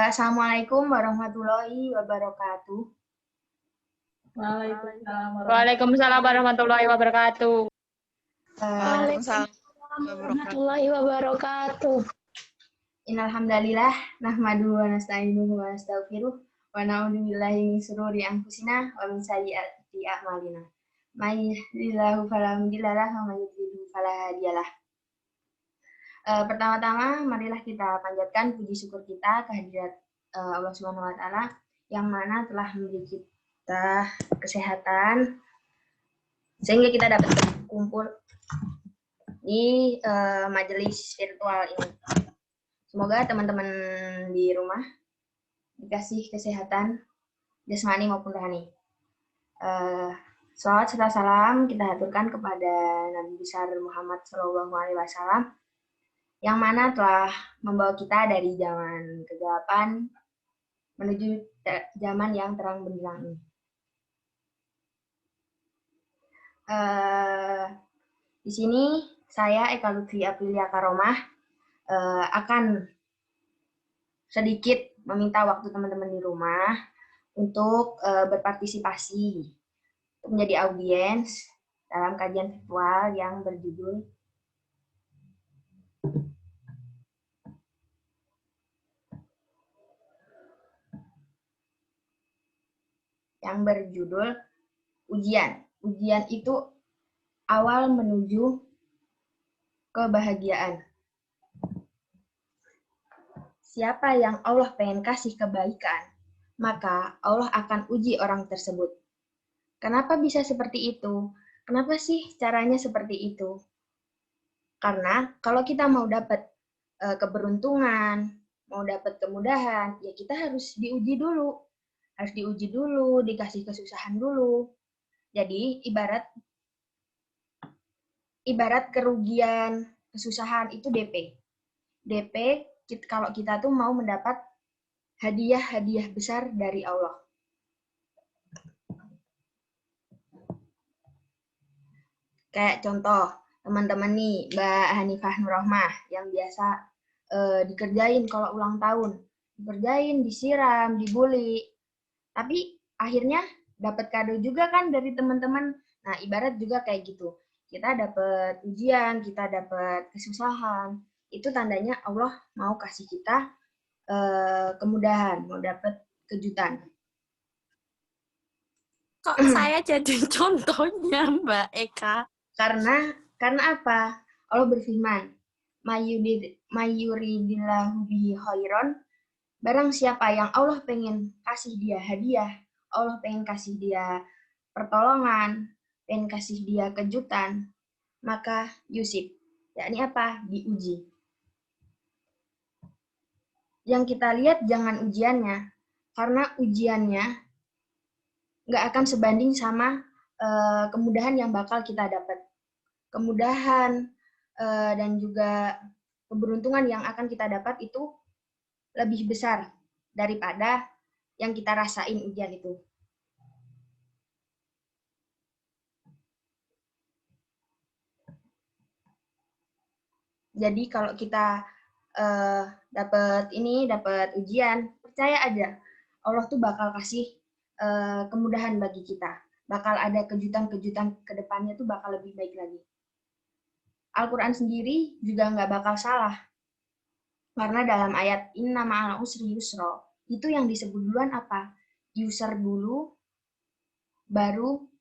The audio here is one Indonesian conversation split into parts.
Assalamualaikum warahmatullahi wabarakatuh. Waalaikumsalam warahmatullahi wabarakatuh. Waalaikumsalam warahmatullahi wabarakatuh. Innal hamdalillah nahmaduhu wa nasta'inuhu wa nastaghfiruh wa na'udzu billahi min shururi anfusina wa min sayyiati a'malina. May yahdihillahu fala mudilla lahu wa may yudlil fala hadiyalah. Pertama-tama marilah kita panjatkan puji syukur kita kehadirat Allah Subhanahu wa taala yang mana telah memberi kita kesehatan sehingga kita dapat berkumpul di majelis virtual ini. Semoga teman-teman di rumah dikasih kesehatan jasmani maupun rohani. Shalawat serta salam kita haturkan kepada Nabi besar Muhammad SAW yang mana telah membawa kita dari zaman kegelapan menuju zaman yang terang benderang ini. Di sini saya Eka Lutfi Aprilia Karomah akan sedikit meminta waktu teman-teman di rumah untuk berpartisipasi, untuk menjadi audiens dalam kajian virtual yang berjudul ujian. Ujian itu awal menuju kebahagiaan. Siapa yang Allah pengen kasih kebaikan, maka Allah akan uji orang tersebut. Kenapa bisa seperti itu? Kenapa sih caranya seperti itu? Karena kalau kita mau dapat keberuntungan, mau dapat kemudahan, ya kita harus diuji dulu. Harus diuji dulu, dikasih kesusahan dulu. Jadi ibarat kerugian, kesusahan itu DP. DP kalau kita tuh mau mendapat hadiah-hadiah besar dari Allah. Kayak contoh, teman-teman nih, Mbak Hanifah Nurrohmah yang biasa dikerjain kalau ulang tahun. Dikerjain, disiram, dibully. Tapi akhirnya dapat kado juga kan dari teman-teman. Nah, ibarat juga kayak gitu. Kita dapat ujian, kita dapat kesusahan. Itu tandanya Allah mau kasih kita kemudahan, mau dapat kejutan. Kok saya jadi contohnya, Mbak Eka? Karena apa? Allah berfirman, "Mayyuridillahu bihi khairon." Barang siapa yang Allah pengen kasih dia hadiah, Allah pengen kasih dia pertolongan, pengen kasih dia kejutan, maka yusib. Yakni apa? Diuji. Yang kita lihat jangan ujiannya, karena ujiannya nggak akan sebanding sama kemudahan yang bakal kita dapat. Kemudahan dan juga keberuntungan yang akan kita dapat itu lebih besar daripada yang kita rasain ujian itu. Jadi kalau kita dapat ujian, percaya aja Allah tuh bakal kasih kemudahan bagi kita. Bakal ada kejutan-kejutan ke depannya tuh bakal lebih baik lagi. Al-Quran sendiri juga nggak bakal salah. Karena dalam ayat inna ma'al usri yusra, itu yang disebut duluan apa? User dulu, baru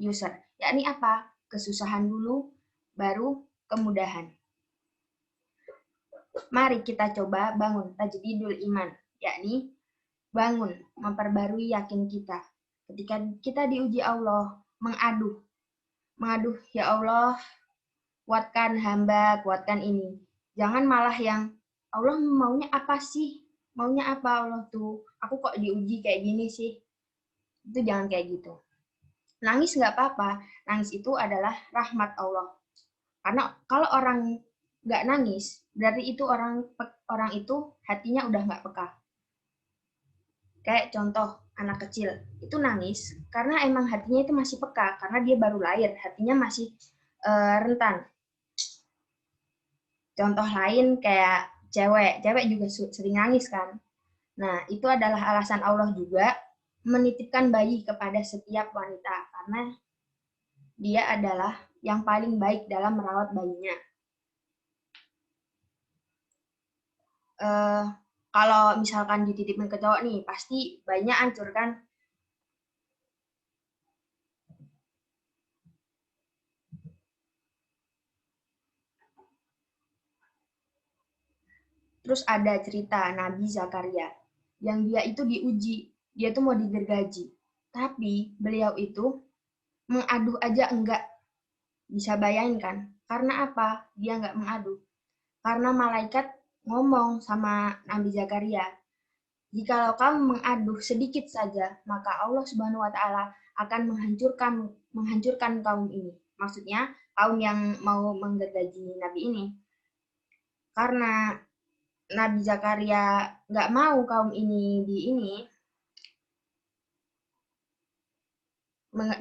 user. Yakni apa? Kesusahan dulu, baru kemudahan. Mari kita coba bangun tajdidul iman, yakni bangun, memperbarui yakin kita. Ketika kita diuji Allah, mengaduh, ya Allah, kuatkan hamba, kuatkan ini. Jangan malah yang, Allah maunya apa sih? Maunya apa Allah tuh? Aku kok diuji kayak gini sih? Itu jangan kayak gitu. Nangis nggak apa-apa. Nangis itu adalah rahmat Allah. Karena kalau orang nggak nangis, berarti itu orang itu hatinya udah nggak peka. Kayak contoh, anak kecil itu nangis karena emang hatinya itu masih peka, karena dia baru lahir, hatinya masih rentan. Contoh lain kayak cewek juga sering nangis kan. Nah, itu adalah alasan Allah juga menitipkan bayi kepada setiap wanita karena dia adalah yang paling baik dalam merawat bayinya. Kalau misalkan dititipin ke cowok nih, pasti bayinya hancur kan. Terus ada cerita Nabi Zakaria yang dia itu diuji, dia tuh mau digergaji. Tapi beliau itu mengaduh aja enggak. Bisa bayangin kan? Karena apa? Dia enggak mengaduh. Karena malaikat ngomong sama Nabi Zakaria, jikalau kamu mengaduh sedikit saja, maka Allah Subhanahu wa taala akan menghancurkan kaum ini. Maksudnya kaum yang mau menggergaji Nabi ini. Karena Nabi Zakaria nggak mau kaum ini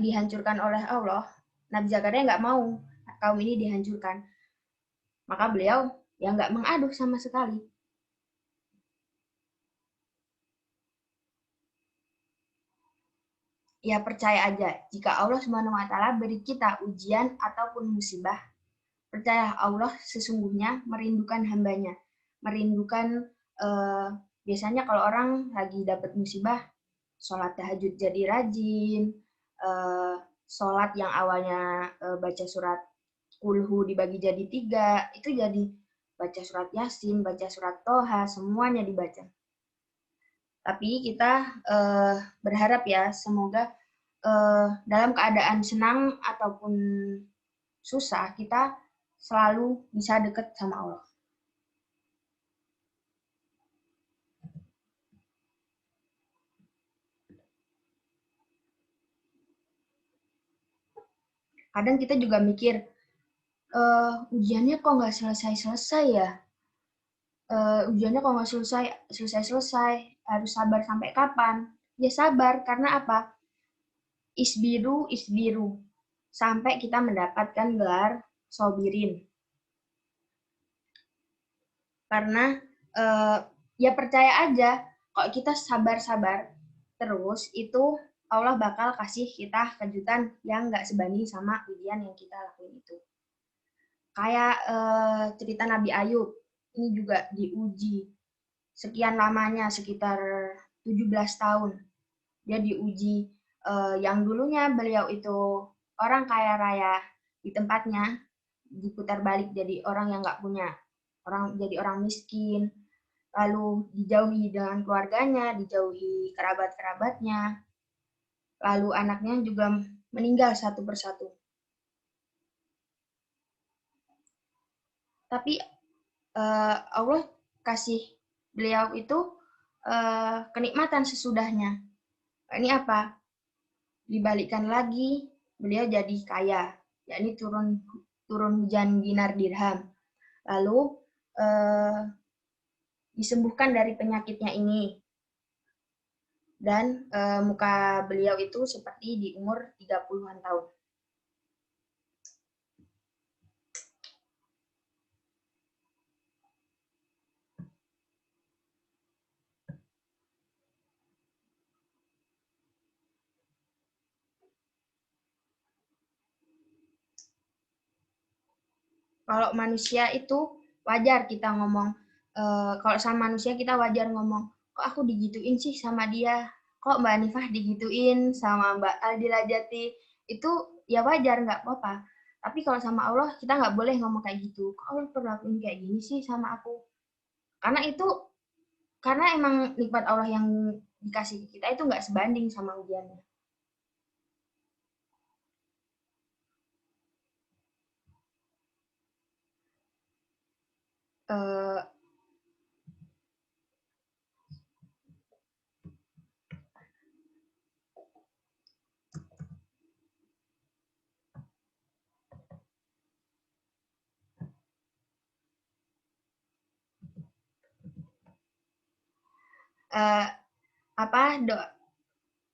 dihancurkan oleh Allah. Nabi Zakaria nggak mau kaum ini dihancurkan. Maka beliau ya nggak mengaduh sama sekali. Ya percaya aja, jika Allah Subhanahu wa taala beri kita ujian ataupun musibah, percaya Allah sesungguhnya merindukan hambanya. Merindukan biasanya kalau orang lagi dapat musibah, sholat tahajud jadi rajin, sholat yang awalnya baca surat kulhu dibagi jadi 3, itu jadi baca surat Yasin, baca surat Toha, semuanya dibaca. Tapi kita berharap ya, semoga dalam keadaan senang ataupun susah, kita selalu bisa dekat sama Allah. Kadang kita juga mikir, ujiannya kok nggak selesai-selesai ya? Ujiannya kok nggak selesai-selesai, harus sabar sampai kapan? Ya sabar, karena apa? Isbiru, sampai kita mendapatkan gelar sobirin. Karena ya percaya aja, kalau kita sabar-sabar terus, itu Allah bakal kasih kita kejutan yang nggak sebanding sama ujian yang kita lakuin itu. Kayak cerita Nabi Ayub, ini juga diuji sekian lamanya, sekitar 17 tahun. Dia diuji yang dulunya beliau itu orang kaya raya di tempatnya, diputar balik jadi orang yang nggak punya, jadi orang miskin, lalu dijauhi dengan keluarganya, dijauhi kerabat-kerabatnya, lalu anaknya juga meninggal satu persatu. Tapi Allah kasih beliau itu kenikmatan sesudahnya. Ini apa? Dibalikkan lagi, beliau jadi kaya, yakni turun hujan dinar dirham. Lalu disembuhkan dari penyakitnya ini. Dan muka beliau itu seperti di umur 30-an tahun. Kalau manusia itu wajar kita ngomong, kalau sama manusia kita wajar ngomong, kok aku digituin sih sama dia, kok Mbak Nifah digituin sama Mbak Aldila Jati, itu ya wajar, nggak apa-apa. Tapi kalau sama Allah, kita nggak boleh ngomong kayak gitu, kok Allah perlakuin kayak gini sih sama aku. Karena emang nikmat Allah yang dikasih kita itu nggak sebanding sama ujiannya.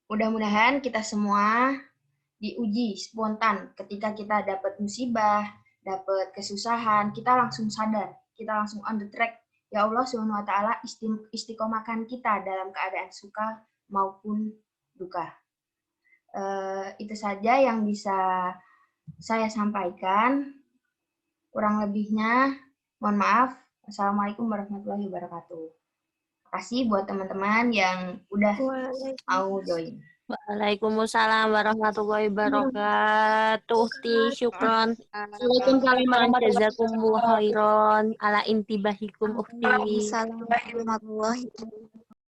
Mudah-mudahan kita semua diuji spontan ketika kita dapat musibah, dapat kesusahan, kita langsung sadar kita langsung on the track. Ya Allah Subhanahu wa taala istiqomahkan kita dalam keadaan suka maupun duka. Itu saja yang bisa saya sampaikan. Kurang lebihnya mohon maaf. Assalamualaikum warahmatullahi wabarakatuh. Terima kasih buat teman-teman yang udah mau join. Waalaikumsalam warahmatullahi wabarakatuh. Ukti syukron. Waalaikumsalam warahmatullahi Jazakumullah khairan ala intibahikum ukti. Assalamualaikum warahmatullahi wabarakatuh.